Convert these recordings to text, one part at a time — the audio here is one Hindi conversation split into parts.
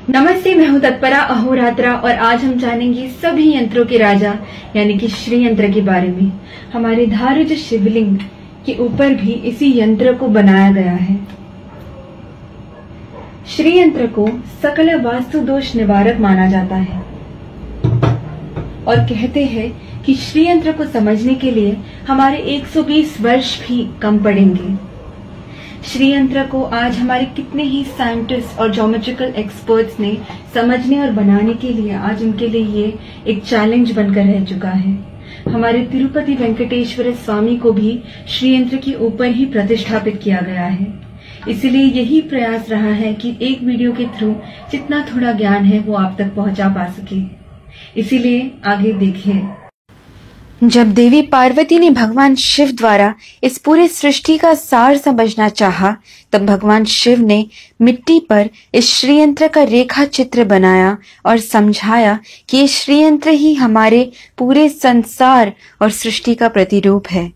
नमस्ते, मैं हूं तत्परा अहोरात्रा और आज हम जानेंगे सभी यंत्रों के राजा यानी कि श्री यंत्र के बारे में। हमारे धारुज शिवलिंग के ऊपर भी इसी यंत्र को बनाया गया है। श्री यंत्र को सकल वास्तु दोष निवारक माना जाता है और कहते हैं कि श्री यंत्र को समझने के लिए हमारे 120 वर्ष भी कम पड़ेंगे। श्री यंत्र को आज हमारे कितने ही साइंटिस्ट और ज्योमेट्रिकल एक्सपर्ट्स ने समझने और बनाने के लिए आज उनके लिए ये एक चैलेंज बनकर रह चुका है। हमारे तिरुपति वेंकटेश्वर स्वामी को भी श्री यंत्र के ऊपर ही प्रतिष्ठापित किया गया है। इसीलिए यही प्रयास रहा है कि एक वीडियो के थ्रू जितना थोड़ा ज्ञान है वो आप तक पहुंचा पा सके। इसीलिए आगे देखिए। जब देवी पार्वती ने भगवान शिव द्वारा इस पूरे सृष्टि का सार समझना चाहा, तब भगवान शिव ने मिट्टी पर इस श्रीयंत्र का रेखा चित्र बनाया और समझाया कि ये श्रीयंत्र ही हमारे पूरे संसार और सृष्टि का प्रतिरूप है।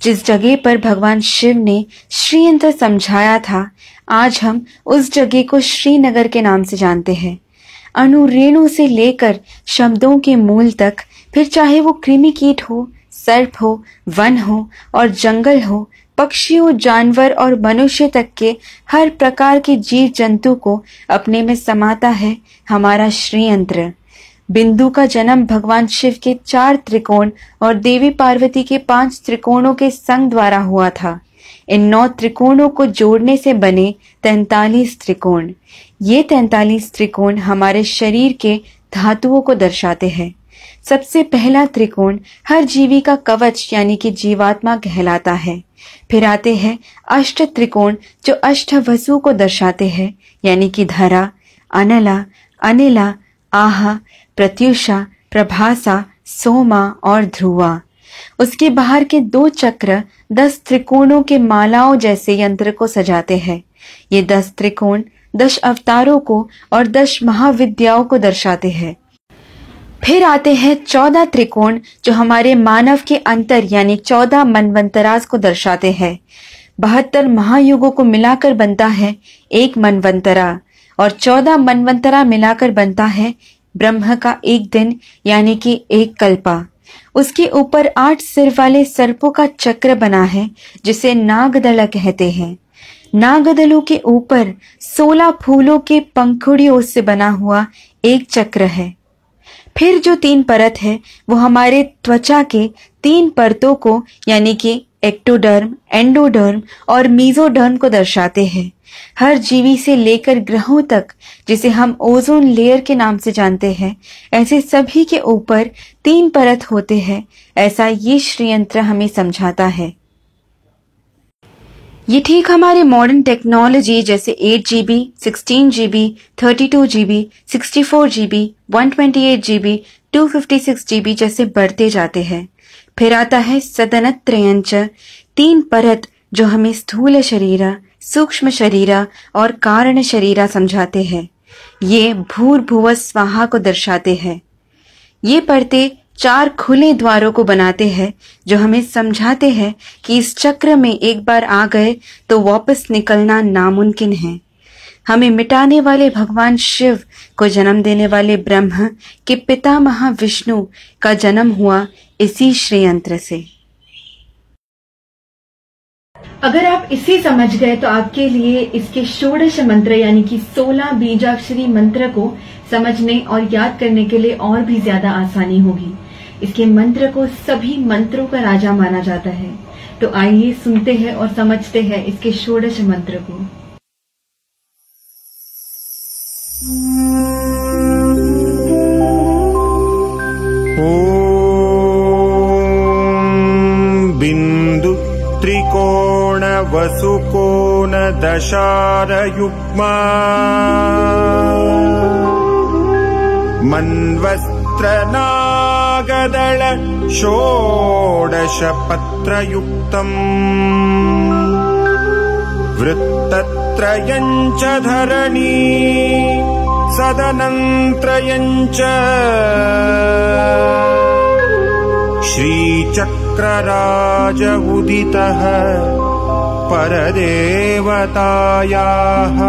जिस जगह पर भगवान शिव ने श्रीयंत्र समझाया था, आज हम उस जगह को श्रीनगर के नाम से जानते हैं। अणु रेणु से लेकर शब्दों के मूल तक, फिर चाहे वो कृमि कीट हो, सर्प हो, वन हो और जंगल हो, पक्षियों, जानवर और मनुष्य तक के हर प्रकार के जीव जंतु को अपने में समाता है हमारा श्रीयंत्र। बिंदु का जन्म भगवान शिव के 4 त्रिकोण और देवी पार्वती के 5 त्रिकोणों के संग द्वारा हुआ था। इन 9 त्रिकोणों को जोड़ने से बने 43 त्रिकोण। ये 43 त्रिकोण हमारे शरीर के धातुओं को दर्शाते हैं। सबसे पहला त्रिकोण हर जीवी का कवच यानी कि जीवात्मा कहलाता है। फिर आते हैं अष्ट त्रिकोण जो अष्ट वसु को दर्शाते हैं यानी कि धरा, अनला, अनिला, आहा, प्रत्युषा, प्रभासा, सोमा और ध्रुवा। उसके बाहर के 2 चक्र 10 त्रिकोणों के मालाओं जैसे यंत्र को सजाते हैं। ये 10 त्रिकोण 10 अवतारों को और 10 महाविद्याओं को दर्शाते हैं। फिर आते हैं 14 त्रिकोण जो हमारे मानव के अंतर यानी 14 मनवंतरास को दर्शाते हैं। 72 महायुगों को मिलाकर बनता है एक मनवंतरा और 14 मनवंतरा मिलाकर बनता है ब्रह्म का एक दिन यानी कि एक कल्पा। उसके ऊपर 8 सिर वाले सर्पों का चक्र बना है जिसे नागदल कहते हैं। नागदलों के ऊपर 16 फूलों के पंखुड़ियों से बना हुआ एक चक्र है। फिर जो 3 परत है वो हमारे त्वचा के 3 परतों को यानी कि एक्टोडर्म, एंडोडर्म और मीजोडर्म को दर्शाते हैं। हर जीवी से लेकर ग्रहों तक, जिसे हम ओजोन लेयर के नाम से जानते हैं, ऐसे सभी के ऊपर 3 परत होते हैं। ऐसा ये श्रीयंत्र हमें समझाता है। ये ठीक हमारे मॉडर्न टेक्नोलॉजी जैसे 8 GB, 16 GB, 32 GB, 64 GB, 128 GB, 256 GB जैसे बढ़ते जाते हैं। फिर आता है सदनत्रयंच 3 परत जो हमें स्थूल शरीरा, सूक्ष्म शरीरा और कारण शरीरा समझाते हैं। ये भूर्भुव स्वाहा को दर्शाते हैं। ये परतें 4 खुले द्वारों को बनाते हैं जो हमें समझाते हैं कि इस चक्र में एक बार आ गए तो वापस निकलना नामुमकिन है। हमें मिटाने वाले भगवान शिव को जन्म देने वाले ब्रह्म के पितामह विष्णु का जन्म हुआ इसी श्रीयंत्र से। अगर आप इसे समझ गए तो आपके लिए इसके षोडश मंत्र यानी कि 16 बीजाक्षरी मंत्र को समझने और याद करने के लिए और भी ज्यादा आसानी होगी। इसके मंत्र को सभी मंत्रों का राजा माना जाता है। तो आइए सुनते हैं और समझते हैं इसके षोडश मंत्र को। ओम बिंदु त्रिकोण वसुकोण दशार युग्मा मन्वस्त्र नागदल षोडश पत्रयुक्तम् वृत्तत्रयञ्च धरणी सदनंत्रयञ्च श्रीचक्रराज उदितः परदेवतायाः